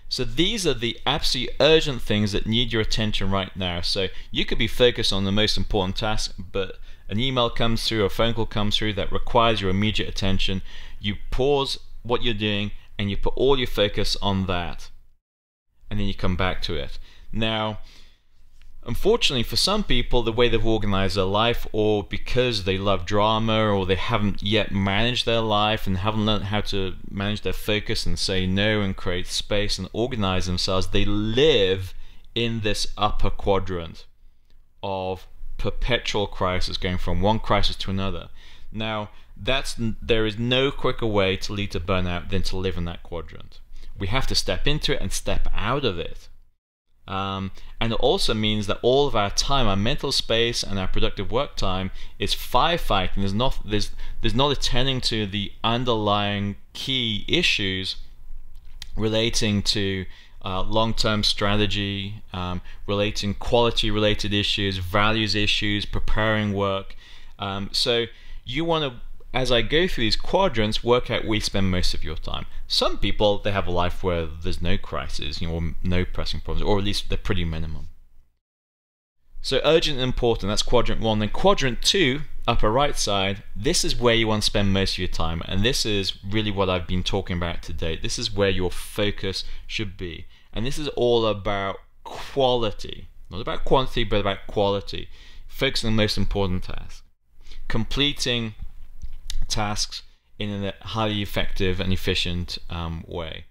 So these are the absolutely urgent things that need your attention right now. So you could be focused on the most important task, but an email comes through, a phone call comes through that requires your immediate attention. You pause what you're doing and you put all your focus on that, and then you come back to it. Now, unfortunately for some people, the way they've organized their life, or because they love drama, or they haven't yet managed their life and haven't learned how to manage their focus and say no and create space and organize themselves, they live in this upper quadrant of perpetual crisis, going from one crisis to another. Now, there is no quicker way to lead to burnout than to live in that quadrant. We have to step into it and step out of it. And it also means that all of our time, our mental space and our productive work time is firefighting. There's not attending to the underlying key issues relating to long-term strategy, relating quality-related issues, values issues, preparing work. So you want to, as I go through these quadrants, work out where you spend most of your time. Some people, they have a life where there's no crisis, or no pressing problems, or at least they're pretty minimum. So urgent and important, that's quadrant 1. Then quadrant 2, upper right side, this is where you want to spend most of your time, and this is really what I've been talking about today. This is where your focus should be, and this is all about quality, not about quantity, but about quality. Focus on the most important task, completing tasks in a highly effective and efficient way,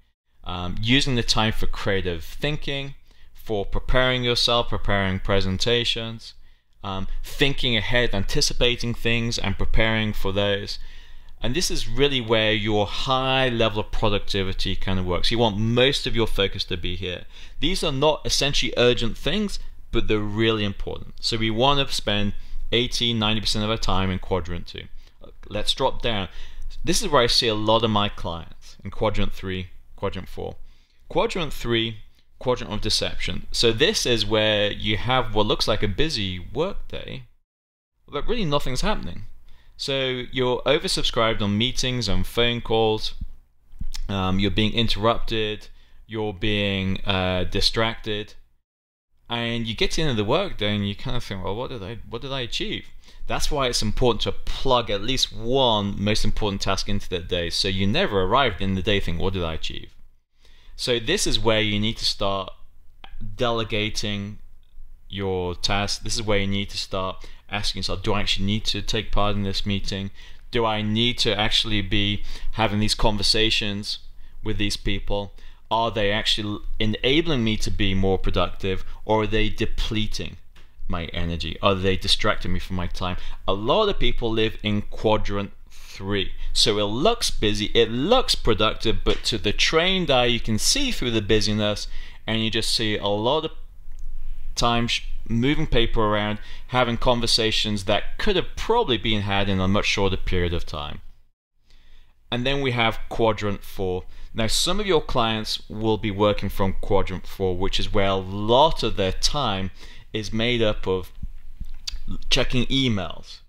using the time for creative thinking, for preparing yourself, preparing presentations, thinking ahead, anticipating things and preparing for those. And this is really where your high level of productivity kind of works. You want most of your focus to be here. These are not essentially urgent things, but they're really important. So we want to spend 80-90% of our time in quadrant 2. Let's drop down. This is where I see a lot of my clients in quadrant 3, quadrant 4. Quadrant 3, quadrant of deception. So this is where you have what looks like a busy work day, but really nothing's happening. So you're oversubscribed on meetings and phone calls, you're being interrupted, you're being distracted, and you get to the end of the work day and you kind of think, well, what did I achieve? That's why it's important to plug at least one most important task into that day, so you never arrive in the day thinking, what did I achieve? So this is where you need to start delegating your tasks. This is where you need to start asking yourself, do I actually need to take part in this meeting? Do I need to actually be having these conversations with these people? Are they actually enabling me to be more productive, or are they depleting my energy? Are they distracting me from my time? A lot of people live in quadrant 3. So it looks busy, it looks productive, but to the trained eye you can see through the busyness, and you just see a lot of time moving paper around, having conversations that could have probably been had in a much shorter period of time. And then we have quadrant 4. Now some of your clients will be working from quadrant 4, which is where a lot of their time is made up of checking emails,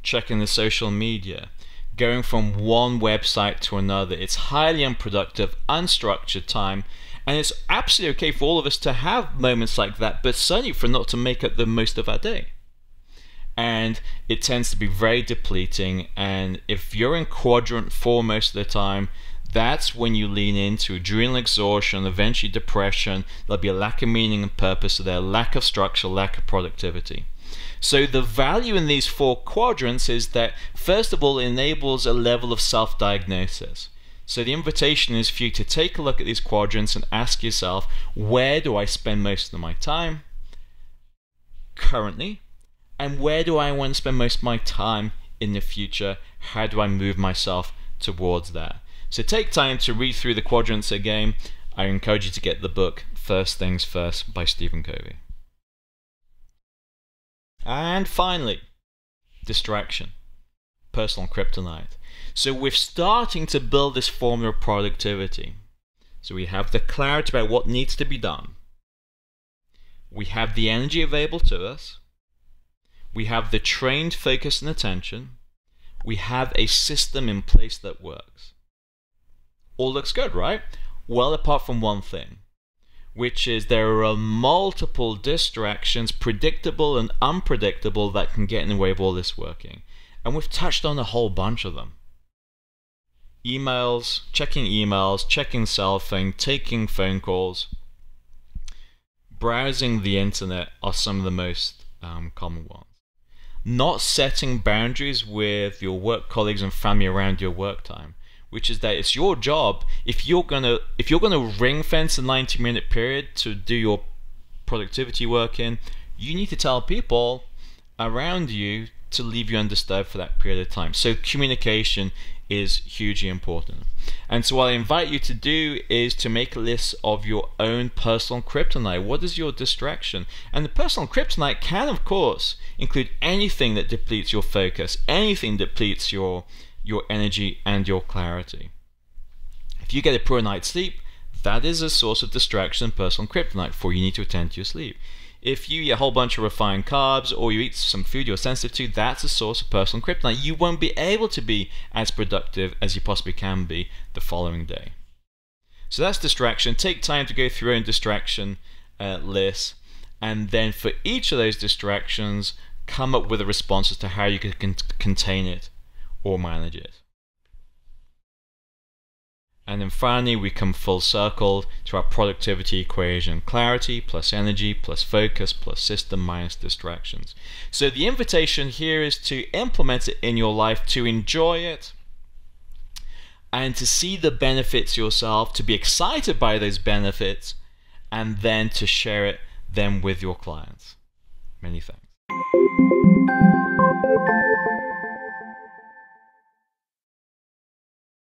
checking the social media, going from one website to another. It's highly unproductive, unstructured time, and it's absolutely okay for all of us to have moments like that, but certainly for not to make up the most of our day. And it tends to be very depleting, and if you're in quadrant 4 most of the time, that's when you lean into adrenal exhaustion, eventually depression. There'll be a lack of meaning and purpose there, lack of structure, lack of productivity. So the value in these 4 quadrants is that, first of all, it enables a level of self-diagnosis. So the invitation is for you to take a look at these quadrants and ask yourself, where do I spend most of my time currently? And where do I want to spend most of my time in the future? How do I move myself towards that? So take time to read through the quadrants again. I encourage you to get the book First Things First by Stephen Covey. And finally, distraction, personal kryptonite. So we're starting to build this formula of productivity. So we have the clarity about what needs to be done. We have the energy available to us. We have the trained focus and attention. We have a system in place that works. All looks good, right? Well, apart from one thing, which is there are multiple distractions, predictable and unpredictable, that can get in the way of all this working. And we've touched on a whole bunch of them. Emails, checking cell phone, taking phone calls, browsing the internet are some of the most common ones. Not setting boundaries with your work colleagues and family around your work time, which is that it's your job, if you're gonna ring fence a 90-minute period to do your productivity work in, you need to tell people around you to leave you undisturbed for that period of time. So communication is hugely important. And so what I invite you to do is to make a list of your own personal kryptonite. What is your distraction? And the personal kryptonite can, of course, include anything that depletes your focus, anything that depletes your energy and your clarity. If you get a poor night's sleep, that is a source of distraction and personal kryptonite for you need to attend to your sleep. If you eat a whole bunch of refined carbs or you eat some food you're sensitive to, that's a source of personal kryptonite. You won't be able to be as productive as you possibly can be the following day. So that's distraction. Take time to go through your own distraction list, and then for each of those distractions, come up with a response as to how you can contain it or manage it. And then finally, we come full circle to our productivity equation: clarity plus energy plus focus plus system minus distractions. So the invitation here is to implement it in your life, to enjoy it, and to see the benefits yourself, to be excited by those benefits, and then to share them with your clients. Many thanks.